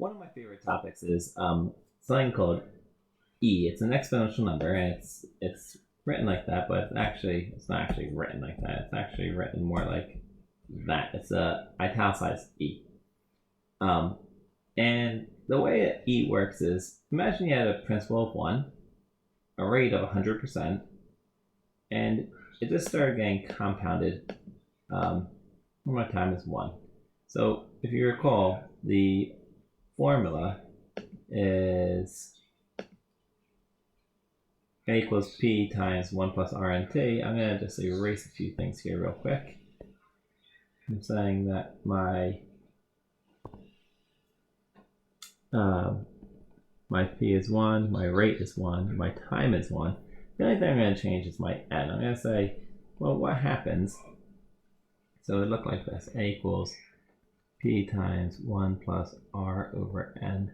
One of my favorite topics is something called e. It's an exponential number, and it's written like that, but it's not actually written like that. It's actually written more like that. It's a italicized e. And the way e works is, imagine you had a principal of 1, a rate of 100%, and it just started getting compounded one more time is 1. So if you recall, the formula is a equals p times 1 plus rnt. I'm going to just erase a few things here real quick. I'm saying that my p is 1, my rate is 1, my time is 1. The only thing I'm going to change is my n. I'm going to say, well, what happens? So it would look like this. A equals p times 1 plus r over n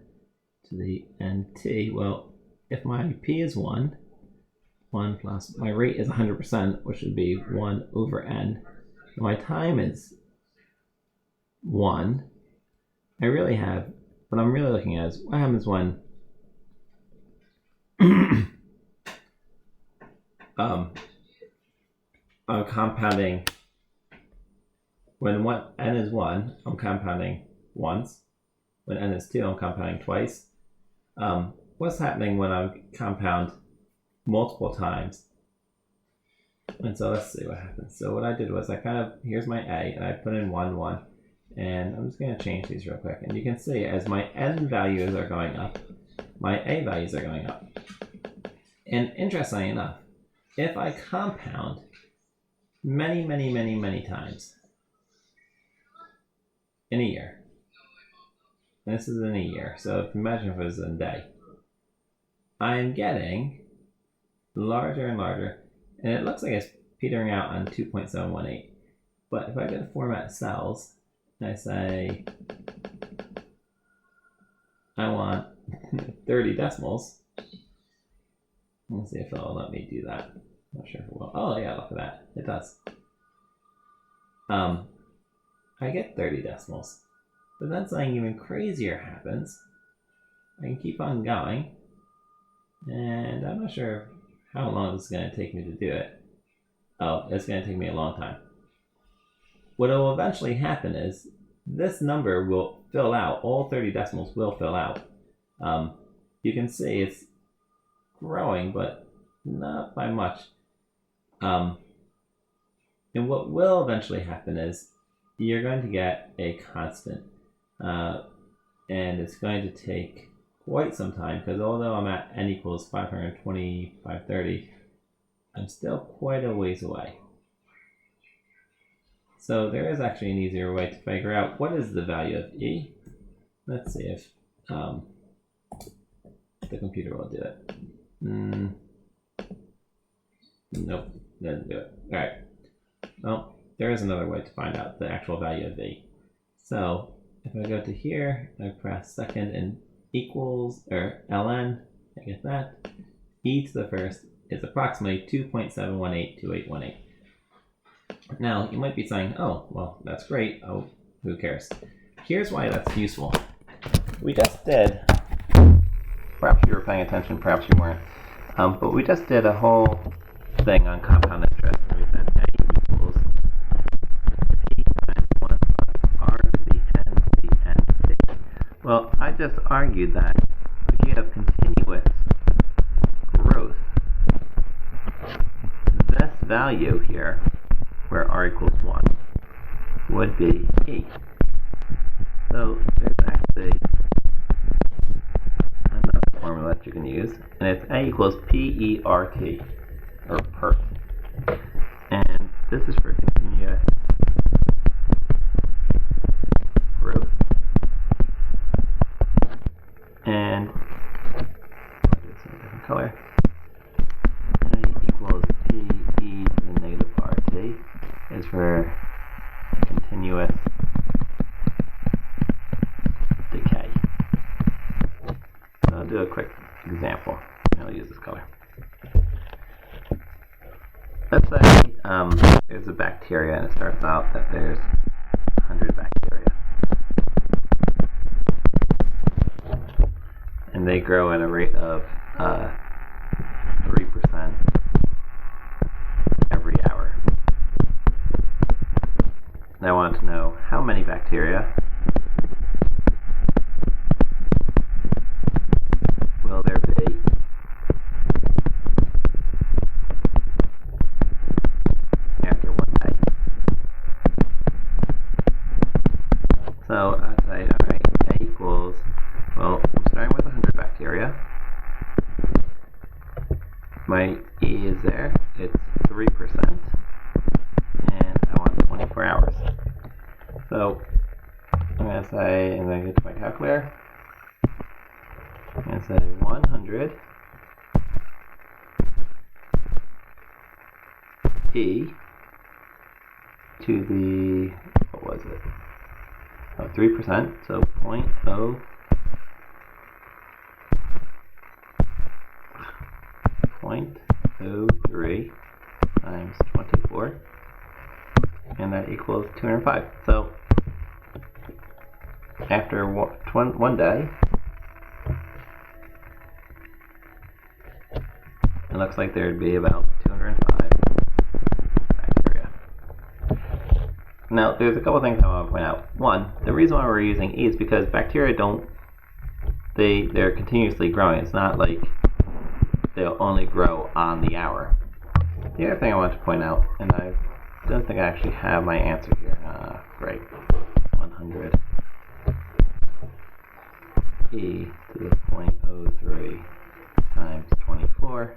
to the nt. Well, if my p is 1 plus my rate is 100%, which would be 1 over n, and my time is 1, I really have, what I'm really looking at is what happens when I'm compounding. When n is 1, I'm compounding once. When n is 2, I'm compounding twice. What's happening when I compound multiple times? And so let's see what happens. So what I did was here's my a, and I put in 1, 1. And I'm just going to change these real quick. And you can see as my n values are going up, my a values are going up. And interestingly enough, if I compound many, many, many, many times in a year, and this is in a year, so imagine if it was in a day, I'm getting larger and larger, and it looks like it's petering out on 2.718. But if I go to format cells, and I say I want 30 decimals, let's see if it'll let me do that. Not sure if it will. Oh yeah, look at that. It does. I get 30 decimals. But then something even crazier happens. I can keep on going. And I'm not sure how long this is going to take me to do it. Oh, it's going to take me a long time. What will eventually happen is this number will fill out. All 30 decimals will fill out. You can see it's growing, but not by much. And what will eventually happen is you're going to get a constant. And it's going to take quite some time, because although I'm at n equals 520, 530, I'm still quite a ways away. So there is actually an easier way to figure out what is the value of e. Let's see if the computer will do it. Nope, doesn't do it. All right. Well, there is another way to find out the actual value of e. So if I go to here, I press second and equals, or ln, I get that. E to the first is approximately 2.7182818. Now, you might be saying, oh, well, that's great. Oh, who cares? Here's why that's useful. We just did, perhaps you were paying attention, perhaps you weren't, but we just did a whole thing on compound interest. We said a equals p times 1 plus r to the n to the n t. Well, I just argued that if you have continuous growth, this value here, where r equals 1, would be e. So there's actually another formula that you can use, and it's a equals p-e-r-t, or PERT. And this is for continuous growth. And I'll do this in a different color. A equals p-e to the negative r-t is for continuous decay. So I'll do a quick example. I'll use this color. Let's say there's a bacteria, and it starts out that there's 100 bacteria. and they grow at a rate of 3% every hour. And I want to know how many bacteria will there be after 1 day. So I say, alright, A equals, well, I'm starting with 100 bacteria. My E is there, it's 3%, and I want 24 hours. So I'm going to say, I'm going to get to my calculator, I'm going to say 100 E to the, what was it? 3%, so 0.03 times 24, and that equals 205. So after 1 day, it looks like there would be about 205 bacteria. Now, there's a couple things I want to point out. One, the reason why we're using E is because bacteria they're continuously growing. It's not like they'll only grow on the hour. The other thing I want to point out, and I don't think I actually have my answer here. Great. 100 E to the 0.03 times 24.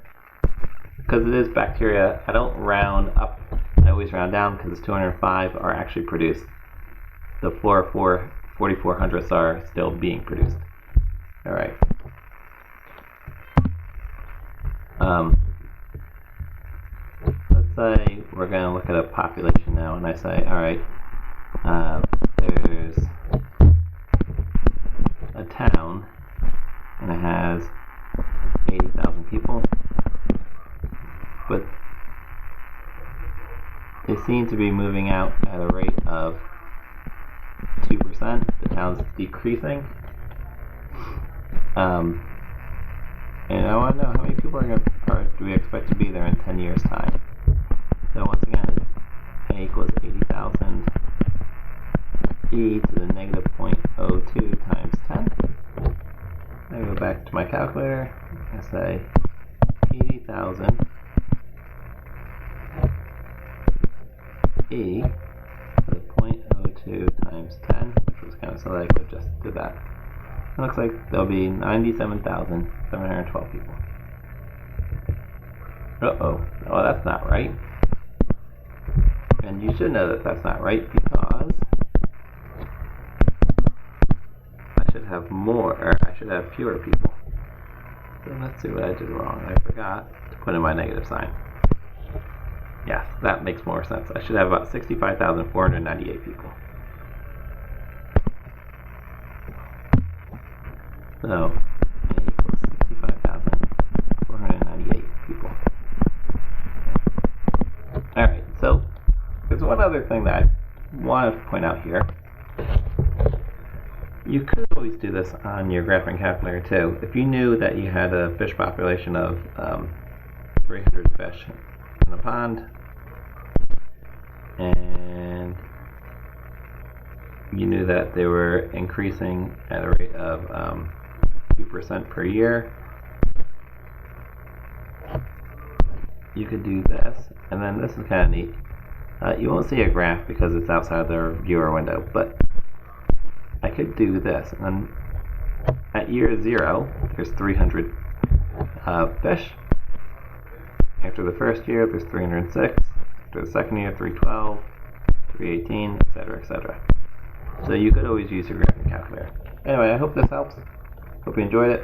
Because it is bacteria, I don't round up, I always round down because it's 205 are actually produced. The 4400ths are still being produced. Alright. Let's say we're going to look at a population now, and I say, alright, there's a town, and it has 80,000 people, but they seem to be moving out at a rate of 2%. The town's decreasing. And I want to know how many people do we expect to be there in 10 years' time. So once again, it's A equals 80,000 E to the negative 0.02 times 10. I go back to my calculator. I say 80,000 E to the 0.02 times 10, which was kind of silly. I could have just did that. It looks like there'll be 97,712 people. Uh-oh. Oh, that's not right. And you should know that that's not right because I should have more, or I should have fewer people. So let's see what I did wrong. I forgot to put in my negative sign. Yes, that makes more sense. I should have about 65,498 people. So, A equals 65,498 people. Alright, so there's one other thing that I want to point out here. You could always do this on your graphing calculator too. If you knew that you had a fish population of 300 fish in a pond, and you knew that they were increasing at a rate of 2% per year, you could do this, and then this is kind of neat. You won't see a graph because it's outside the viewer window, but I could do this, and then at year 0, there's 300 fish. After the first year, there's 306. After the second year, 312, 318, etc., etc. So you could always use your graphing calculator. Anyway, I hope this helps. Hope you enjoyed it.